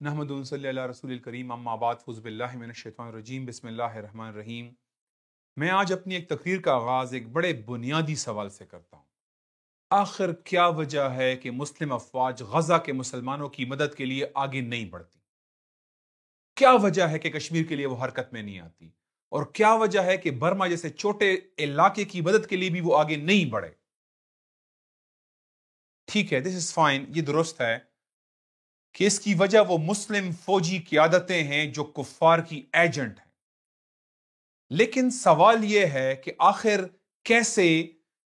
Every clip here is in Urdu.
نحمد صلی اللہ رسول الکریم اما بعد فوز باللہ من الشیطان الرجیم بسم اللہ الرحمن الرحیم۔ میں آج اپنی ایک تقریر کا آغاز ایک بڑے بنیادی سوال سے کرتا ہوں۔ آخر کیا وجہ ہے کہ مسلم افواج غزہ کے مسلمانوں کی مدد کے لیے آگے نہیں بڑھتی؟ کیا وجہ ہے کہ کشمیر کے لیے وہ حرکت میں نہیں آتی؟ اور کیا وجہ ہے کہ برما جیسے چھوٹے علاقے کی مدد کے لیے بھی وہ آگے نہیں بڑھے؟ ٹھیک ہے، دس از فائن، یہ درست ہے کہ اس کی وجہ وہ مسلم فوجی قیادتیں ہیں جو کفار کی ایجنٹ ہیں۔ لیکن سوال یہ ہے کہ آخر کیسے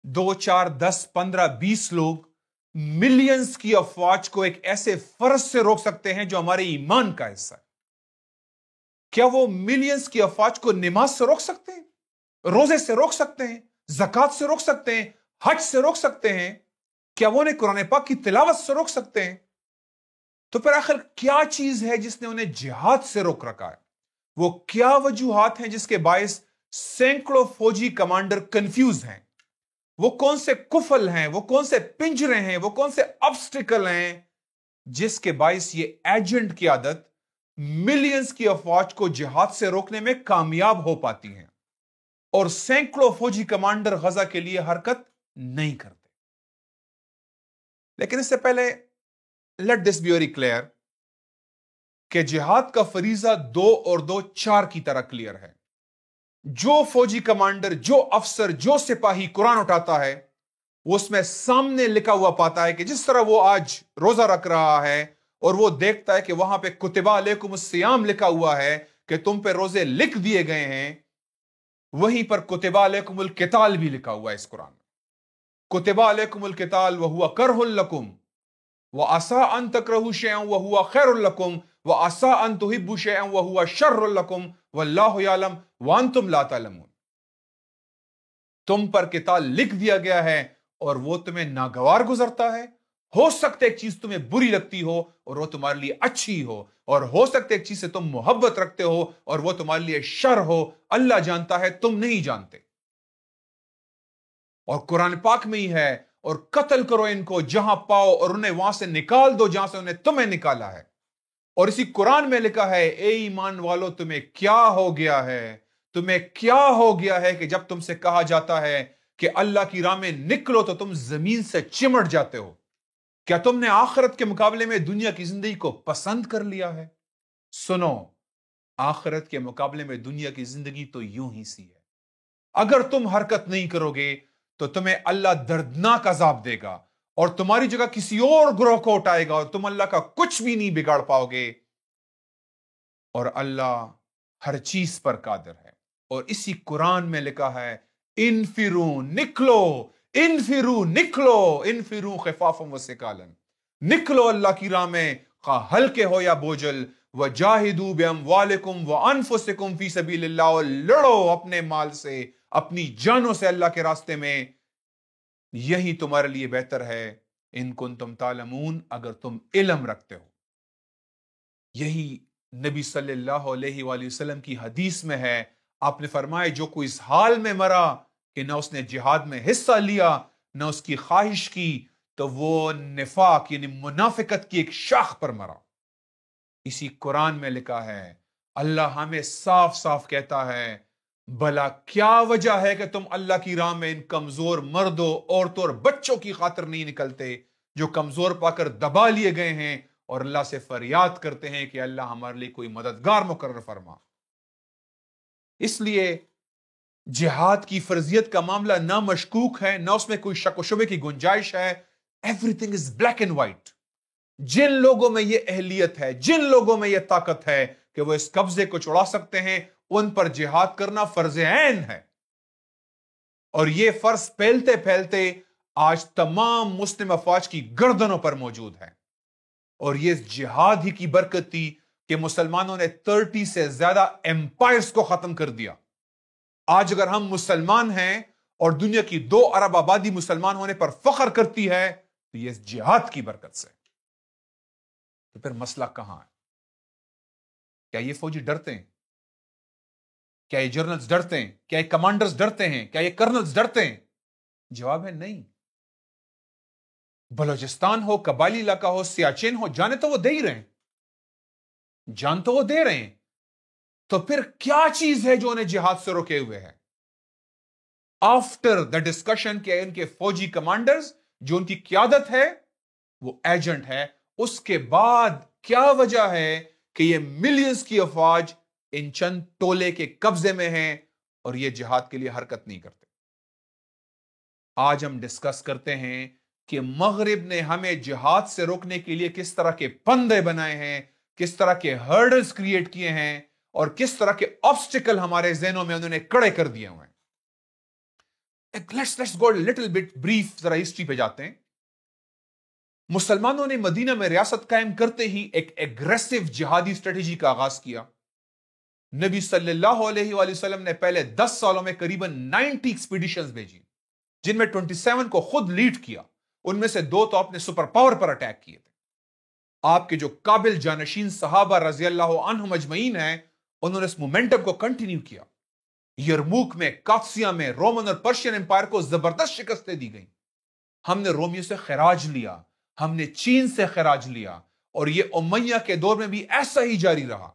2 4 10 15 20 لوگ ملینز کی افواج کو ایک ایسے فرض سے روک سکتے ہیں جو ہمارے ایمان کا حصہ ہے؟ کیا وہ ملینز کی افواج کو نماز سے روک سکتے ہیں؟ روزے سے روک سکتے ہیں؟ زکوٰۃ سے روک سکتے ہیں؟ حج سے روک سکتے ہیں؟ کیا وہ انہیں قرآن پاک کی تلاوت سے روک سکتے ہیں؟ تو پھر آخر کیا چیز ہے جس نے انہیں جہاد سے روک رکھا ہے؟ وہ کیا وجوہات ہیں جس کے باعث سینکڑوں فوجی کمانڈر کنفیوز ہیں؟ وہ کون سے کفل ہیں؟ وہ کون سے پنجرے ہیں؟ وہ کون سے obstacle ہیں جس کے باعث یہ ایجنٹ کی عادت ملینز کی افواج کو جہاد سے روکنے میں کامیاب ہو پاتی ہیں اور سینکڑوں فوجی کمانڈر غزہ کے لیے حرکت نہیں کرتے؟ لیکن اس سے پہلے let this be very clear کہ جہاد کا فریضہ 2 اور 2 4 کی طرح کلیئر ہے۔ جو فوجی کمانڈر، جو افسر، جو سپاہی قرآن اٹھاتا ہے وہ اس میں سامنے لکھا ہوا پاتا ہے کہ جس طرح وہ آج روزہ رکھ رہا ہے اور وہ دیکھتا ہے کہ وہاں پہ کتبہ علیکم الصیام لکھا ہوا ہے کہ تم پہ روزے لکھ دیے گئے ہیں، وہیں پر کتبہ علیکم القتال بھی لکھا ہوا ہے اس قرآن میں۔ کتبہ علیکم القتال وہو کرہ لکم وعسى ان تکرہوا شیئا وہو خیر لکم وعسى ان تحبوا شیئا وہو شر لکم واللہ یعلم وانتم لا تعلمون۔ تم پر قتال لکھ دیا گیا ہے اور وہ تمہیں ناگوار گزرتا ہے۔ ہو سکتا ہے ایک چیز تمہیں بری لگتی ہو اور وہ تمہارے لیے اچھی ہو، اور ہو سکتا ہے ایک چیز سے تم محبت رکھتے ہو اور وہ تمہارے لیے شر ہو۔ اللہ جانتا ہے، تم نہیں جانتے۔ اور قرآن پاک میں ہی ہے، اور قتل کرو ان کو جہاں پاؤ اور انہیں وہاں سے نکال دو جہاں سے انہیں تمہیں نکالا ہے۔ اور اسی قرآن میں لکھا ہے، اے ایمان والو تمہیں کیا ہو گیا ہے؟ تمہیں کیا ہو گیا ہے کہ جب تم سے کہا جاتا ہے کہ اللہ کی راہ میں نکلو تو تم زمین سے چمٹ جاتے ہو؟ کیا تم نے آخرت کے مقابلے میں دنیا کی زندگی کو پسند کر لیا ہے؟ سنو، آخرت کے مقابلے میں دنیا کی زندگی تو یوں ہی سی ہے۔ اگر تم حرکت نہیں کرو گے تو تمہیں اللہ دردناک عذاب دے گا اور تمہاری جگہ کسی اور گروہ کو اٹھائے گا اور تم اللہ کا کچھ بھی نہیں بگاڑ پاؤ گے، اور اللہ ہر چیز پر قادر ہے۔ اور اسی قرآن میں لکھا ہے، انفروا نکلو، انفروا نکلو، انفروا خفافا وثقالا، نکلو اللہ کی راہ میں خواہ ہلکے ہو یا بوجھل، وجاہدوا باموالکم وانفسکم فی سبیل اللہ، اور لڑو اپنے مال سے، اپنی جانوں سے اللہ کے راستے میں، یہی تمہارے لیے بہتر ہے، ان کنتم تعلمون، اگر تم علم رکھتے ہو۔ یہی نبی صلی اللہ علیہ وآلہ وسلم کی حدیث میں ہے۔ آپ نے فرمایا، جو کوئی اس حال میں مرا کہ نہ اس نے جہاد میں حصہ لیا نہ اس کی خواہش کی، تو وہ نفاق یعنی منافقت کی ایک شاخ پر مرا۔ اسی قرآن میں لکھا ہے، اللہ ہمیں صاف صاف کہتا ہے، بھلا کیا وجہ ہے کہ تم اللہ کی راہ میں ان کمزور مردوں، عورتوں اور بچوں کی خاطر نہیں نکلتے جو کمزور پا کر دبا لیے گئے ہیں اور اللہ سے فریاد کرتے ہیں کہ اللہ ہمارے لیے کوئی مددگار مقرر فرما۔ اس لیے جہاد کی فرضیت کا معاملہ نہ مشکوک ہے، نہ اس میں کوئی شک و شبے کی گنجائش ہے۔ Every thing is black and white. جن لوگوں میں یہ اہلیت ہے، جن لوگوں میں یہ طاقت ہے کہ وہ اس قبضے کو چھڑا سکتے ہیں، ان پر جہاد کرنا فرض عین ہے۔ اور یہ فرض پھیلتے پھیلتے آج تمام مسلم افواج کی گردنوں پر موجود ہے۔ اور یہ جہاد ہی کی برکت تھی کہ مسلمانوں نے 30 سے زیادہ ایمپائرز کو ختم کر دیا۔ آج اگر ہم مسلمان ہیں اور دنیا کی 2 ارب آبادی مسلمان ہونے پر فخر کرتی ہے تو یہ جہاد کی برکت سے۔ تو پھر مسئلہ کہاں ہے؟ کیا یہ فوجی ڈرتے ہیں؟ کیا یہ جنرلز ڈرتے ہیں؟ کیا یہ کمانڈرز ڈرتے ہیں؟ کیا یہ کرنلز ڈرتے ہیں؟ جواب ہے نہیں۔ بلوچستان ہو، قبائلی علاقہ ہو، سیاچین ہو، جانے تو وہ دے ہی رہے ہیں۔ جان تو وہ دے رہے ہیں، تو پھر کیا چیز ہے جو انہیں جہاد سے روکے ہوئے ہے؟ آفٹر دا ڈسکشن کہ ان کے فوجی کمانڈرز جو ان کی قیادت ہے وہ ایجنٹ ہے، اس کے بعد کیا وجہ ہے کہ یہ ملینز کی افواج ان چند ٹولے کے قبضے میں ہیں اور یہ جہاد کے لیے حرکت نہیں کرتے؟ آج ہم ڈسکس کرتے ہیں کہ مغرب نے ہمیں جہاد سے روکنے کے لیے کس طرح کے پندے بنائے ہیں، کس طرح کے ہرڈلز کریٹ کیے ہیں، اور کس طرح کے آبسٹیکل ہمارے ذہنوں میں انہوں نے کڑے کر دیے ہوئے ہیں۔ Let's go a little bit brief، ذرا ہسٹری پہ جاتے ہیں۔ مسلمانوں نے مدینہ میں ریاست قائم کرتے ہی ایک ایگریسو جہادی اسٹریٹجی کا آغاز کیا۔ نبی صلی اللہ علیہ وآلہ وسلم نے پہلے 10 سالوں میں قریباً 90 ایکسپیڈیشنز بھیجی، جن میں 27 کو خود لیڈ کیا، ان میں سے 2 تو اپنے سپر پاور پر اٹیک کیے تھے۔ آپ کے جو قابل جانشین صحابہ رضی اللہ عنہم اجمعین ہیں، انہوں نے اس مومنٹم کو کنٹینیو کیا۔ یرموک میں، کاکسیہ میں رومن اور پرشین امپائر کو زبردست شکستیں دی گئیں۔ ہم نے رومیوں سے خراج لیا، ہم نے چین سے خراج لیا، اور یہ امیہ کے دور میں بھی ایسا ہی جاری رہا۔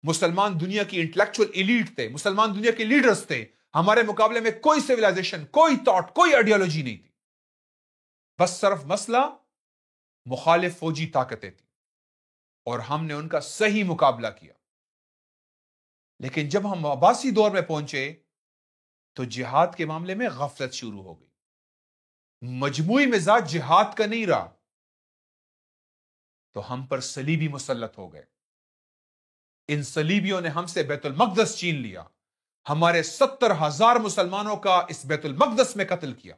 مسلمان دنیا کی انٹلیکچوئل ایلیٹ تھے، مسلمان دنیا کے لیڈرز تھے، ہمارے مقابلے میں کوئی سیویلائزیشن، کوئی تھاٹ، کوئی آئیڈیالوجی نہیں تھی۔ بس صرف مسئلہ مخالف فوجی طاقتیں تھیں، اور ہم نے ان کا صحیح مقابلہ کیا۔ لیکن جب ہم عباسی دور میں پہنچے تو جہاد کے معاملے میں غفلت شروع ہو گئی، مجموعی مزاج جہاد کا نہیں رہا، تو ہم پر صلیبی مسلط ہو گئے۔ ان صلیبیوں نے ہم سے بیت المقدس چھین لیا، ہمارے 70,000 مسلمانوں کا اس بیت المقدس میں قتل کیا،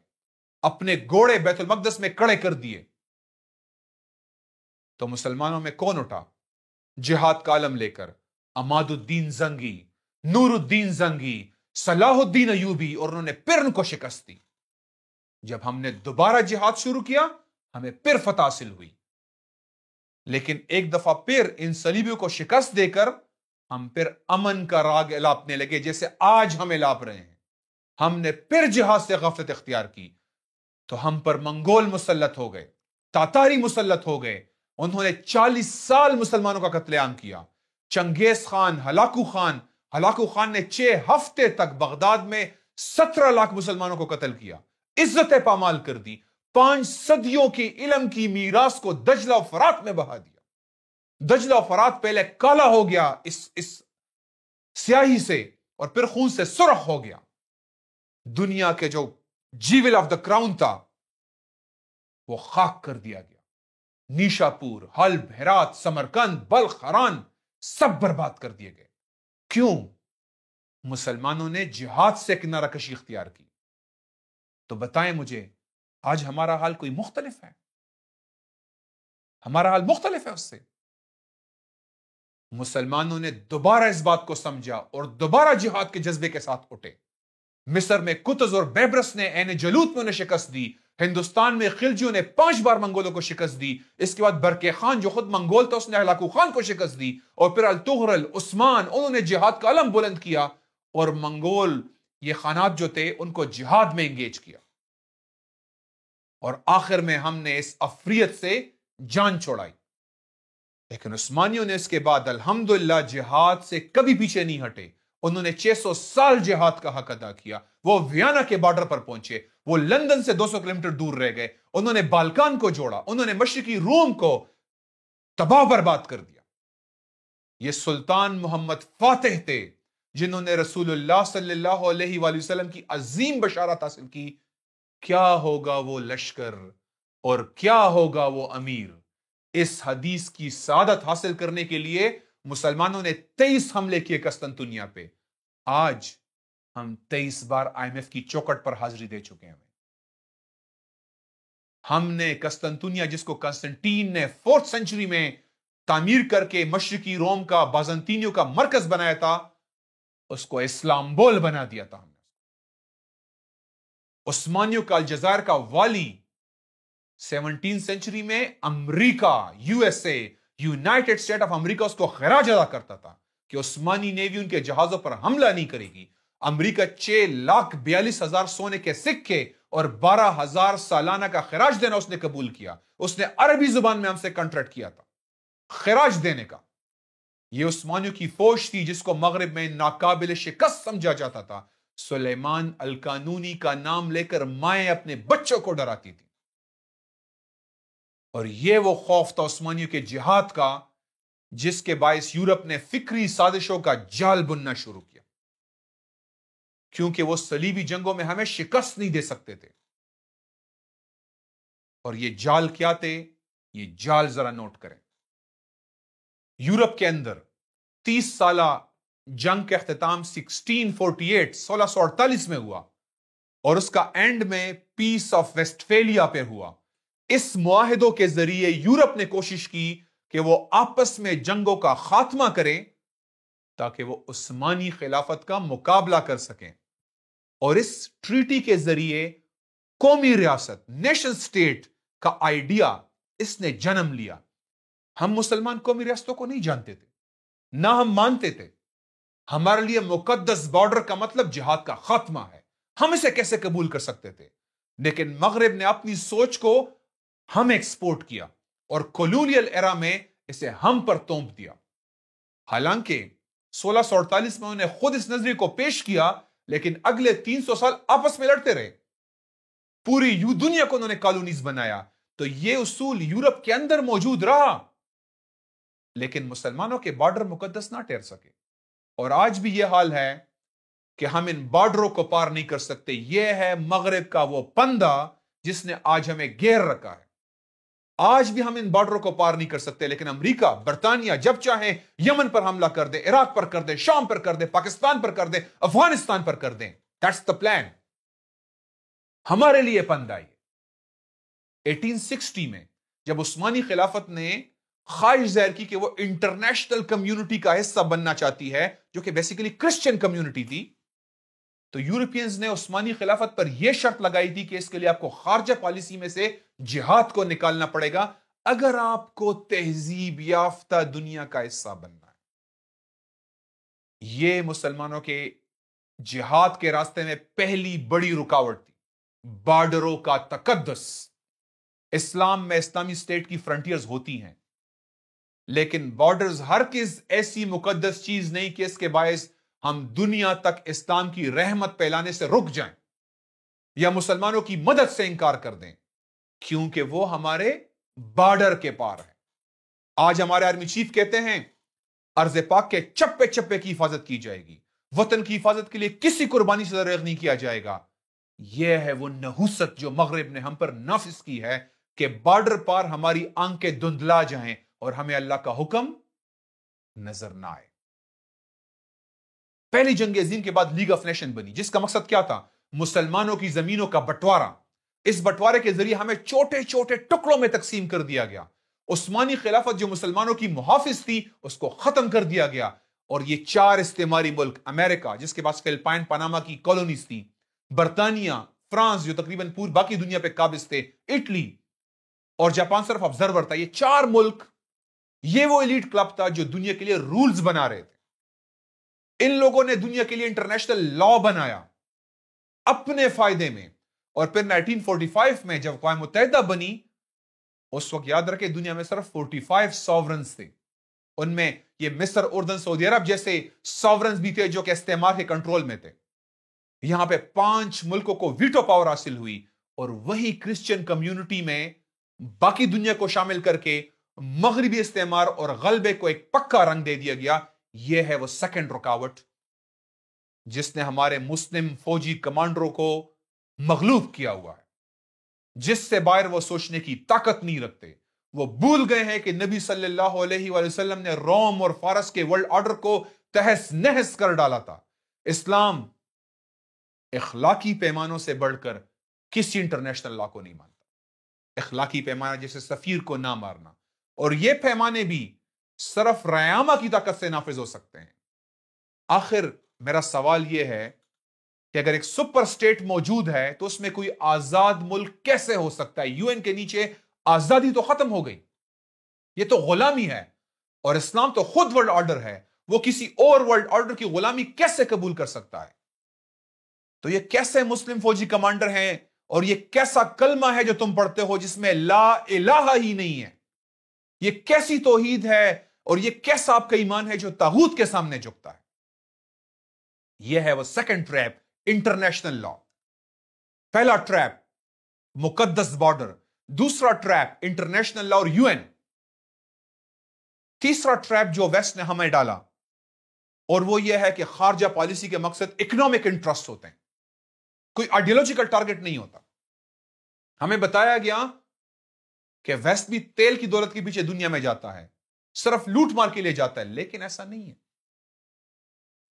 اپنے گھوڑے بیت المقدس میں کڑے کر دیے۔ تو مسلمانوں میں کون اٹھا جہاد کا علم لے کر؟ عماد الدین زنگی، نور الدین زنگی، صلاح الدین ایوبی، اور انہوں نے پھر ان کو شکست دی۔ جب ہم نے دوبارہ جہاد شروع کیا، ہمیں پھر فتح حاصل ہوئی، لیکن ایک دفعہ پھر ان صلیبیوں کو شکست دے کر ہم پھر امن کا راگ الاپنے لگے، جیسے آج ہم الاپ رہے ہیں۔ ہم نے پھر جہاد سے غفلت اختیار کی، تو ہم پر منگول مسلط ہو گئے، تاتاری مسلط ہو گئے۔ انہوں نے 40 سال مسلمانوں کا قتل عام کیا۔ چنگیز خان، ہلاکو خان نے 6 ہفتے تک بغداد میں 17 لاکھ مسلمانوں کو قتل کیا، عزتیں پامال کر دی، 5 صدیوں کی علم کی میراث کو دجلہ و فرات میں بہا دیا۔ دجلہ و فرات پہلے کالا ہو گیا اس سیاہی سے، اور پھر خون سے سرخ ہو گیا۔ دنیا کے جو جیول آف دا کراؤن تھا وہ خاک کر دیا گیا۔ نیشاپور، حلب، ہرات، سمرقند، بلخ، ہران سب برباد کر دیے گئے۔ کیوں؟ مسلمانوں نے جہاد سے کنارہ کشی اختیار کی۔ تو بتائیں مجھے، آج ہمارا حال کوئی مختلف ہے؟ ہمارا حال مختلف ہے اس سے؟ مسلمانوں نے دوبارہ اس بات کو سمجھا اور دوبارہ جہاد کے جذبے کے ساتھ اٹھے۔ مصر میں قطز اور بیبرس نے عین جلوت میں انہیں شکست دی۔ ہندوستان میں خلجیوں نے 5 بار منگولوں کو شکست دی۔ اس کے بعد برقع خان جو خود منگول تھا، اس نے ہلاکو خان کو شکست دی، اور پھر التغرل، عثمان، انہوں نے جہاد کا علم بلند کیا، اور منگول یہ خانات جو تھے ان کو جہاد میں انگیج کیا، اور آخر میں ہم نے اس افریت سے جان چھوڑائی۔ لیکن عثمانیوں نے اس کے بعد الحمدللہ جہاد سے کبھی پیچھے نہیں ہٹے۔ انہوں نے 600 سال جہاد کا حق ادا کیا۔ وہ ویانا کے بارڈر پر پہنچے، وہ لندن سے 200 کلومیٹر دور رہ گئے، انہوں نے بالکان کو جوڑا، انہوں نے مشرقی روم کو تباہ برباد کر دیا۔ یہ سلطان محمد فاتح تھے جنہوں نے رسول اللہ صلی اللہ علیہ وآلہ وسلم کی عظیم بشارت حاصل کی۔ کیا ہوگا وہ لشکر اور کیا ہوگا وہ امیر؟ اس حدیث کی سعادت حاصل کرنے کے لیے مسلمانوں نے 23 حملے کیے قسطنطنیہ پہ۔ آج ہم 23 بار IMF کی چوکٹ پر حاضری دے چکے ہیں۔ ہم نے قسطنطنیہ، جس کو کنسٹنٹین نے 4th سینچری میں تعمیر کر کے مشرقی روم کا، بازنطینیوں کا مرکز بنایا تھا، اس کو اسلامبول بنا دیا تھا ہم نے۔ عثمانیوں کا الجزائر کا والی 17 سینچری میں امریکہ، USA، united state of America اس کو خراج ادا کرتا تھا کہ عثمانی نیوی ان کے جہازوں پر حملہ نہیں کرے گی۔ امریکہ 6,42,000 سونے کے سکے اور 12,000 سالانہ کا خراج دینا اس نے قبول کیا۔ اس نے عربی زبان میں ہم سے کنٹریکٹ کیا تھا خراج دینے کا۔ یہ عثمانیوں کی فوج تھی جس کو مغرب میں ناقابل شکست سمجھا جاتا تھا. سلیمان القانونی کا نام لے کر مائیں اپنے بچوں کو ڈراتی تھی. اور یہ وہ خوف تھا عثمانیوں کے جہاد کا جس کے باعث یورپ نے فکری سازشوں کا جال بننا شروع کیا، کیونکہ وہ صلیبی جنگوں میں ہمیں شکست نہیں دے سکتے تھے. اور یہ جال کیا تھے؟ یہ جال ذرا نوٹ کریں. یورپ کے اندر 30 سالہ جنگ کا اختتام 1648 میں ہوا اور اس کا اینڈ میں پیس آف ویسٹفیلیا پہ ہوا. اس معاہدوں کے ذریعے یورپ نے کوشش کی کہ وہ آپس میں جنگوں کا خاتمہ کریں تاکہ وہ عثمانی خلافت کا مقابلہ کر سکیں. اور اس ٹریٹی کے ذریعے قومی ریاست، نیشن سٹیٹ کا آئیڈیا اس نے جنم لیا. ہم مسلمان قومی ریاستوں کو نہیں جانتے تھے، نہ ہم مانتے تھے. ہمارے لیے مقدس بارڈر کا مطلب جہاد کا خاتمہ ہے. ہم اسے کیسے قبول کر سکتے تھے؟ لیکن مغرب نے اپنی سوچ کو ہم ایکسپورٹ کیا اور کولونیل ایرا میں اسے ہم پر تونپ دیا. حالانکہ 1648 میں انہیں خود اس نظریے کو پیش کیا، لیکن اگلے 300 سال آپس میں لڑتے رہے. پوری دنیا کو انہوں نے کالونیز بنایا. تو یہ اصول یورپ کے اندر موجود رہا، لیکن مسلمانوں کے بارڈر مقدس نہ ٹھہر سکے. اور آج بھی یہ حال ہے کہ ہم ان بارڈروں کو پار نہیں کر سکتے. یہ ہے مغرب کا وہ پندہ جس نے آج ہمیں گھیر رکھا ہے. آج بھی ہم ان بارڈروں کو پار نہیں کر سکتے، لیکن امریکہ، برطانیہ جب چاہیں یمن پر حملہ کر دے، عراق پر کر دے، شام پر کر دے، پاکستان پر کر دے، افغانستان پر کر دیں. That's the plan. ہمارے لیے پندہ ہے. 1860 میں جب عثمانی خلافت نے خواہش ظاہر کی کہ وہ انٹرنیشنل کمیونٹی کا حصہ بننا چاہتی ہے جو کہ بیسیکلی کرسچن کمیونٹی تھی، تو یورپینز نے عثمانی خلافت پر یہ شرط لگائی تھی کہ اس کے لیے آپ کو خارجہ پالیسی میں سے جہاد کو نکالنا پڑے گا اگر آپ کو تہذیب یافتہ دنیا کا حصہ بننا ہے. یہ مسلمانوں کے جہاد کے راستے میں پہلی بڑی رکاوٹ تھی. بارڈروں کا تقدس. اسلام میں اسلامی اسٹیٹ کی فرنٹیئرز ہوتی ہیں، لیکن بارڈرز ہرگز ایسی مقدس چیز نہیں کہ اس کے باعث ہم دنیا تک اسلام کی رحمت پھیلانے سے رک جائیں یا مسلمانوں کی مدد سے انکار کر دیں، کیونکہ وہ ہمارے بارڈر کے پار ہے. آج ہمارے آرمی چیف کہتے ہیں ارض پاک کے چپے چپے کی حفاظت کی جائے گی، وطن کی حفاظت کے لیے کسی قربانی سے دریغ نہیں کیا جائے گا. یہ ہے وہ نحوست جو مغرب نے ہم پر نافذ کی ہے کہ بارڈر پار ہماری آنکھیں دھندلا جائیں اور ہمیں اللہ کا حکم نظر نہ آئے. پہلی جنگ عظیم کے بعد لیگ آف نیشن بنی، جس کا مقصد کیا تھا؟ مسلمانوں کی زمینوں کا بٹوارا. اس بٹوارے کے ذریعے ہمیں چھوٹے چھوٹے ٹکڑوں میں تقسیم کر دیا گیا. عثمانی خلافت جو مسلمانوں کی محافظ تھی اس کو ختم کر دیا گیا، اور یہ 4 استعماری ملک، امریکہ جس کے پاس فلپائن، پاناما کی کالونیز تھی، برطانیہ، فرانس جو تقریباً پوری باقی دنیا پہ قابض تھے، اٹلی اور جاپان صرف آبزرور تھا. یہ 4 ملک، یہ وہ ایلیٹ کلب تھا جو دنیا کے لیے رولز بنا رہے تھے. ان لوگوں نے دنیا کے لیے انٹرنیشنل لا بنایا اپنے فائدے میں. اور پھر 1945 میں جب اقوام متحدہ بنی، اس وقت یاد رکھے دنیا میں صرف 45 ساورنز تھے. ان میں یہ مصر، اردن، سعودی عرب جیسے ساورنز بھی تھے جو کہ استعمار کے کنٹرول میں تھے. یہاں پہ 5 ملکوں کو ویٹو پاور حاصل ہوئی، اور وہی کرسچن کمیونٹی میں باقی دنیا کو شامل کر کے مغربی استعمار اور غلبے کو ایک پکا رنگ دے دیا گیا. یہ ہے وہ سیکنڈ رکاوٹ جس نے ہمارے مسلم فوجی کمانڈروں کو مغلوب کیا ہوا ہے، جس سے باہر وہ سوچنے کی طاقت نہیں رکھتے. وہ بھول گئے ہیں کہ نبی صلی اللہ علیہ وآلہ وسلم نے روم اور فارس کے ورلڈ آرڈر کو تہس نہس کر ڈالا تھا. اسلام اخلاقی پیمانوں سے بڑھ کر کسی انٹرنیشنل لا کو نہیں مانتا. اخلاقی پیمانہ جیسے سفیر کو نہ مارنا، اور یہ پیمانے بھی صرف ریامہ کی طاقت سے نافذ ہو سکتے ہیں. آخر میرا سوال یہ ہے کہ اگر ایک سپر سٹیٹ موجود ہے تو اس میں کوئی آزاد ملک کیسے ہو سکتا ہے؟ UN کے نیچے آزادی تو ختم ہو گئی، یہ تو غلامی ہے. اور اسلام تو خود ورلڈ آرڈر ہے، وہ کسی اور ورلڈ آرڈر کی غلامی کیسے قبول کر سکتا ہے؟ تو یہ کیسے مسلم فوجی کمانڈر ہیں، اور یہ کیسا کلمہ ہے جو تم پڑھتے ہو جس میں لا الہ ہی نہیں ہے؟ یہ کیسی توحید ہے اور یہ کیسا آپ کا ایمان ہے جو طاغوت کے سامنے جھکتا ہے؟ یہ ہے وہ سیکنڈ ٹریپ، انٹرنیشنل لا۔ پہلا ٹریپ مقدس بارڈر، دوسرا ٹریپ انٹرنیشنل لا اور یو این، تیسرا ٹریپ جو ویسٹ نے ہمیں ڈالا اور وہ یہ ہے کہ خارجہ پالیسی کے مقصد اکنامک انٹرسٹ ہوتے ہیں، کوئی آئیڈیالوجیکل ٹارگٹ نہیں ہوتا۔ ہمیں بتایا گیا کہ ویسٹ بھی تیل کی دولت کے پیچھے دنیا میں جاتا ہے، صرف لوٹ مار کے لیے جاتا ہے، لیکن ایسا نہیں ہے۔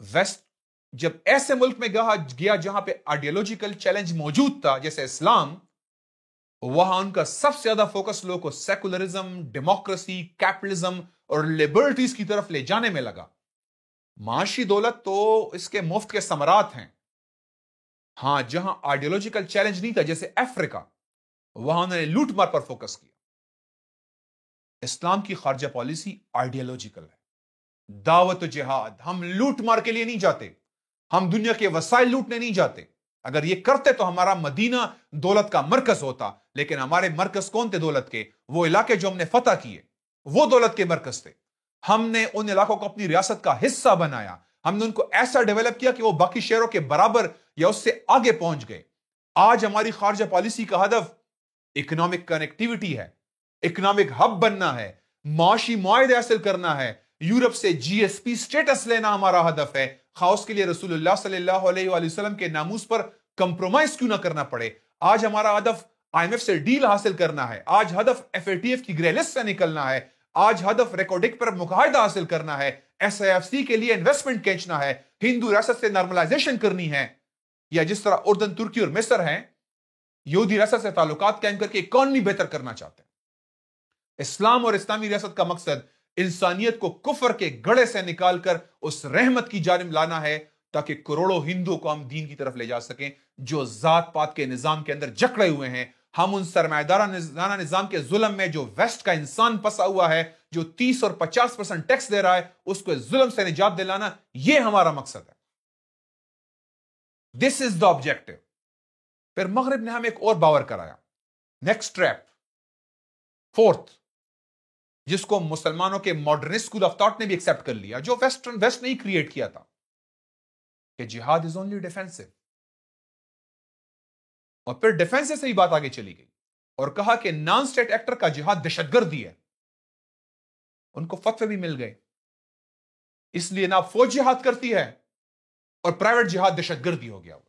ویسٹ جب ایسے ملک میں گیا جہاں پہ آئیڈیالوجیکل چیلنج موجود تھا جیسے اسلام، وہاں ان کا سب سے زیادہ فوکس لوگوں کو سیکولرزم، ڈیموکریسی، کیپٹلزم اور لبرٹیز کی طرف لے جانے میں لگا۔ معاشی دولت تو اس کے مفت کے ثمرات ہیں، ہاں جہاں آئیڈیالوجیکل چیلنج نہیں تھا جیسے افریقہ، وہاں انہوں نے لوٹ مار پر فوکس کیا۔ اسلام کی خارجہ پالیسی آئیڈیالوجیکل ہے، دعوت و جہاد۔ ہم لوٹ مار کے لیے نہیں جاتے، ہم دنیا کے وسائل لوٹنے نہیں جاتے۔ اگر یہ کرتے تو ہمارا مدینہ دولت کا مرکز ہوتا، لیکن ہمارے مرکز کون تھے دولت کے؟ وہ علاقے جو ہم نے فتح کیے وہ دولت کے مرکز تھے۔ ہم نے ان علاقوں کو اپنی ریاست کا حصہ بنایا، ہم نے ان کو ایسا ڈیولپ کیا کہ وہ باقی شہروں کے برابر یا اس سے آگے پہنچ گئے۔ آج ہماری خارجہ پالیسی کا ہدف اکنامک کنیکٹیوٹی ہے، اکنامک ہب بننا ہے، معاشی معاہدے حاصل کرنا ہے، یورپ سے جی ایس پی سٹیٹس لینا ہمارا ہدف ہے، خاص کے لیے رسول اللہ صلی اللہ علیہ وآلہ وسلم کے ناموس پر کمپرومائز کیوں نہ کرنا پڑے۔ آج ہمارا ہدف آئی ایم ایف سے ڈیل حاصل کرنا ہے، آج ہدف ایف اے ٹی ایف کی گرے لسٹ سے نکلنا ہے، آج ہدف ریکارڈک پر معاہدہ حاصل کرنا ہے، ایس آئی ایف سی کے لیے انویسٹمنٹ کھینچنا ہے، ہندو ریاست سے نارملائزیشن کرنی ہے، یا جس طرح اردن، ترکی اور مصر ہیں یہودی ریاست سے تعلقات قائم کر کے اکانومی بہتر کرنا چاہتے ہیں۔ اسلام اور اسلامی ریاست کا مقصد انسانیت کو کفر کے گڑھے سے نکال کر اس رحمت کی جانب لانا ہے تاکہ کروڑوں ہندوؤں کو ہم دین کی طرف لے جا سکیں جو ذات پات کے نظام کے اندر جکڑے ہوئے ہیں۔ ہم ان سرمایہ نظام کے ظلم میں جو ویسٹ کا انسان پسا ہوا ہے، جو 30 اور 50% ٹیکس دے رہا ہے، اس کو ظلم سے نجات دلانا، یہ ہمارا مقصد ہے۔ دس از دا آبجیکٹو۔ پھر مغرب نے ہمیں ایک اور باور کرایا، نیکسٹ ٹریپ، فورتھ، جس کو مسلمانوں کے ماڈرن اسکول آف تھاٹ نے بھی ایکسپٹ کر لیا، جو ویسٹ نے ہی کریٹ کیا تھا، کہ جہاد از اونلی ڈیفینسو۔ اور پھر ڈیفینس سے ہی بات آگے چلی گئی اور کہا کہ نان اسٹیٹ ایکٹر کا جہاد دہشت گردی ہے۔ ان کو فتوے بھی مل گئے، اس لیے نہ فوج جہاد کرتی ہے اور پرائیویٹ جہاد دہشت گردی ہو گیا ہوا۔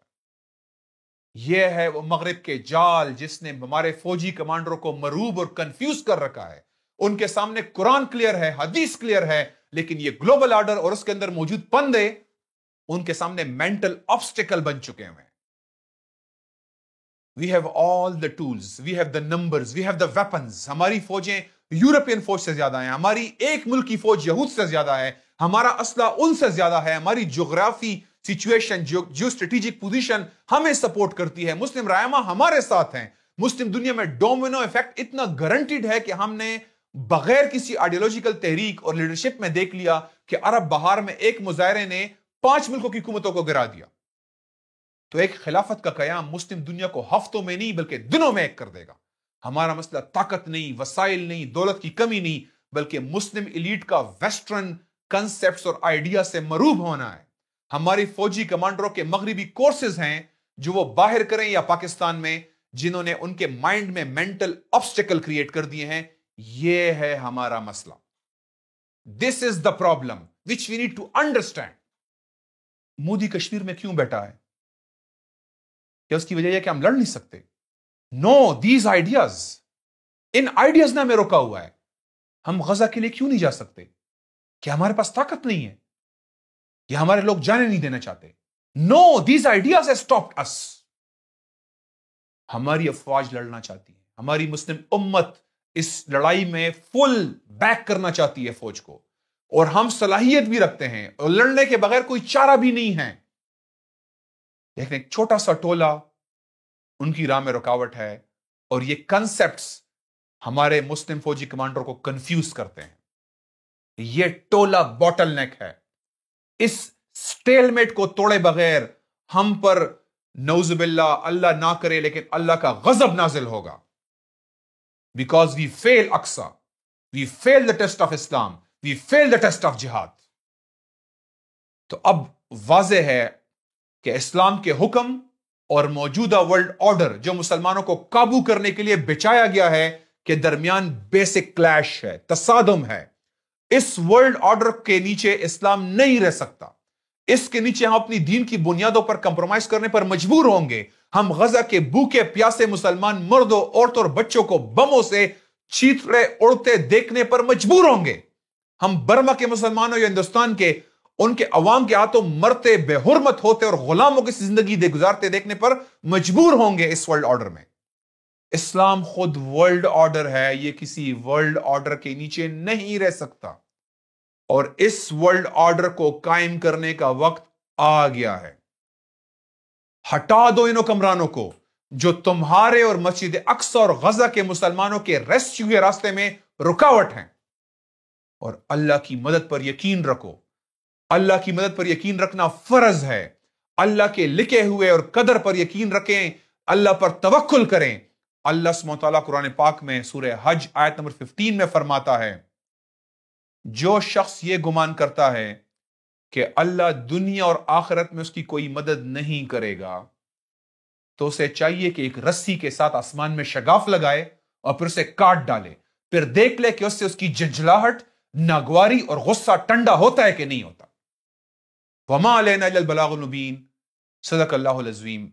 یہ ہے وہ مغرب کے جال جس نے ہمارے فوجی کمانڈروں کو مروب اور کنفیوز کر رکھا ہے۔ ان کے سامنے قرآن کلیئر ہے، حدیث کلیئر ہے، لیکن یہ گلوبل آرڈر اور اس کے اندر موجود پندے ان کے سامنے مینٹل آبسٹیکل بن چکے ہوئے ہیں۔ We have all the tools, we have the numbers, we have the weapons. ہماری فوجیں یورپین فوج سے زیادہ ہیں، ہماری ایک ملک کی فوج یہود سے زیادہ ہے، ہمارا اسلحہ ان سے زیادہ ہے، ہماری جغرافی سچویشن، جو اسٹریٹجک پوزیشن ہمیں سپورٹ کرتی ہے، مسلم رہنما ہمارے ساتھ ہیں۔ مسلم دنیا میں ڈومینو ایفیکٹ اتنا گارنٹیڈ ہے کہ ہم نے بغیر کسی آئیڈیالوجیکل تحریک اور لیڈرشپ میں دیکھ لیا کہ عرب بہار میں ایک مظاہرے نے 5 ملکوں کی حکومتوں کو گرا دیا۔ تو ایک خلافت کا قیام مسلم دنیا کو ہفتوں میں نہیں بلکہ دنوں میں ایک کر دے گا۔ ہمارا مسئلہ طاقت نہیں، وسائل نہیں، دولت کی کمی نہیں، بلکہ مسلم ایلیٹ کا ویسٹرن کنسپٹس اور آئیڈیا سے مروب ہونا ہے۔ ہماری فوجی کمانڈروں کے مغربی کورسز ہیں جو وہ باہر کریں یا پاکستان میں، جنہوں نے ان کے مائنڈ میں مینٹل آبسٹیکل کریٹ کر دیے ہیں۔ یہ ہے ہمارا مسئلہ۔ This is the problem which we need to understand. Modi Kashmir میں کیوں بیٹھا ہے؟ کیا اس کی وجہ یہ کہ ہم لڑ نہیں سکتے؟ نو، دیز آئیڈیاز، ان آئیڈیاز نے ہمیں روکا ہوا ہے۔ ہم غزہ کے لیے کیوں نہیں جا سکتے؟ کیا ہمارے پاس طاقت نہیں ہے؟ یا ہمارے لوگ جانے نہیں دینا چاہتے؟ نو، دیز آئیڈیاز ہیز اسٹاپڈ اس۔ ہماری افواج لڑنا چاہتی ہے، ہماری مسلم امت اس لڑائی میں فل بیک کرنا چاہتی ہے فوج کو، اور ہم صلاحیت بھی رکھتے ہیں اور لڑنے کے بغیر کوئی چارہ بھی نہیں ہے، لیکن ایک چھوٹا سا ٹولہ ان کی راہ میں رکاوٹ ہے، اور یہ کنسپٹس ہمارے مسلم فوجی کمانڈر کو کنفیوز کرتے ہیں۔ یہ ٹولہ باٹل نیک ہے۔ اس سٹیل میٹ کو توڑے بغیر ہم پر نعوذ باللہ، اللہ نہ کرے لیکن اللہ کا غضب نازل ہوگا، because we fail Aqsa, we fail the test of Islam, we failed the test of jihad. تو اب واضح ہے کہ اسلام کے حکم اور موجودہ ورلڈ آرڈر جو مسلمانوں کو قابو کرنے کے لیے بچایا گیا ہے کے درمیان بیسک کلیش ہے، تصادم ہے. اس ورلڈ آرڈر کے نیچے اسلام نہیں رہ سکتا. اس کے نیچے ہم اپنی دین کی بنیادوں پر کمپرومائز کرنے پر مجبور ہوں گے. ہم غزہ کے بھوکے پیاسے مسلمان مردوں، عورتوں اور بچوں کو بموں سے چیتڑے اڑتے دیکھنے پر مجبور ہوں گے. ہم برما کے مسلمانوں یا ہندوستان کے ان کے عوام کے ہاتھوں مرتے، بے حرمت ہوتے اور غلاموں کی زندگی گزارتے دیکھنے پر مجبور ہوں گے. اس ورلڈ آرڈر میں اسلام خود ورلڈ آرڈر ہے، یہ کسی ورلڈ آرڈر کے نیچے نہیں رہ سکتا. اور اس ورلڈ آرڈر کو قائم کرنے کا وقت آ گیا ہے. ہٹا دو ان حکمرانوں کو جو تمہارے اور مسجد اقصی اور غزہ کے مسلمانوں کے ریسکیو کے راستے میں رکاوٹ ہیں، اور اللہ کی مدد پر یقین رکھو. اللہ کی مدد پر یقین رکھنا فرض ہے. اللہ کے لکھے ہوئے اور قدر پر یقین رکھیں، اللہ پر توکل کریں. اللہ سبحانہ وتعالیٰ قرآن پاک میں سورہ حج آیت نمبر 15 میں فرماتا ہے، جو شخص یہ گمان کرتا ہے کہ اللہ دنیا اور آخرت میں اس کی کوئی مدد نہیں کرے گا، تو اسے چاہیے کہ ایک رسی کے ساتھ آسمان میں شگاف لگائے اور پھر اسے کاٹ ڈالے، پھر دیکھ لے کہ اس سے اس کی جھنجھلاہٹ، ناگواری اور غصہ ٹھنڈا ہوتا ہے کہ نہیں ہوتا. وما علینا الا البلاغ المبین. صدق اللہ العظیم.